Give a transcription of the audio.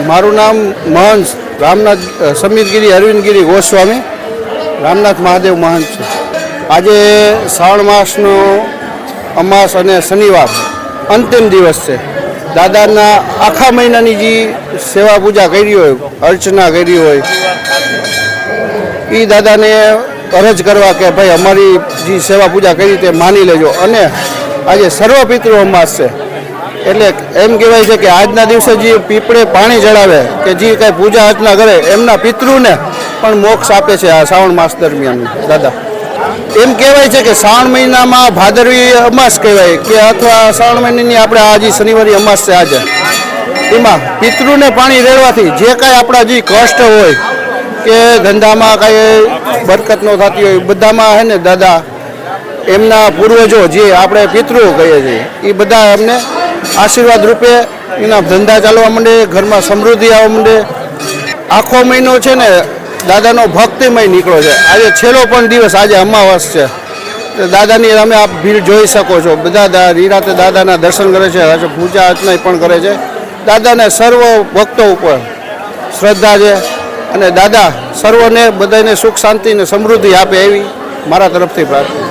મારું નામ મહંત રામનાથ સમીરગીરી અરવિંદગીરી ગોસ્વામી રામનાથ મહાદેવ મહંત છે. આજે શ્રાવણ માસનો અમાસ અને શનિવાર અંતિમ દિવસ છે. દાદાના આખા મહિનાની જે સેવા પૂજા કરી હોય, અર્ચના કરી હોય, એ દાદાને અરજ કરવા કે ભાઈ અમારી જે સેવા પૂજા કરી તે માની લેજો. અને આજે સર્વ પિતૃ અમાસ છે એટલે એમ કહેવાય છે કે આજના દિવસે જે પીપળે પાણી ચડાવે કે જે કાંઈ પૂજા અર્ચના કરે એમના પિતૃને પણ મોક્ષ આપે છે આ શ્રાવણ માસ દરમિયાન દાદા. એમ કહેવાય છે કે શ્રાવણ મહિનામાં ભાદરવી અમાસ કહેવાય કે અથવા શ્રાવણ મહિનાની આપણે આ જે શનિવારી અમાસ છે આજે, એમાં પિતૃને પાણી રેડવાથી જે કાંઈ આપણા જે કષ્ટ હોય કે ધંધામાં કાંઈ બરકત ન થતી હોય બધામાં હે ને દાદા એમના પૂર્વજો જે આપણે પિતૃ કહીએ છીએ એ બધા એમને આશીર્વાદ રૂપે એના ધંધા ચાલવા માંડે, ઘરમાં સમૃદ્ધિ આવવા માંડે. આખો મહિનો છે ને દાદાનો ભક્તિમય નીકળો છે. આજે છેલ્લો પણ દિવસ, આજે અમાવસ છે. દાદાની તમે આપ ભીડ જોઈ શકો છો. બધા નિરાતે દાદાના દર્શન કરે છે, આજે પૂજા અર્ચના પણ કરે છે. દાદાને સર્વ ભક્તો ઉપર શ્રદ્ધા છે અને દાદા સર્વને બધાને સુખ શાંતિ અને સમૃદ્ધિ આપે એવી મારા તરફથી પ્રાર્થના.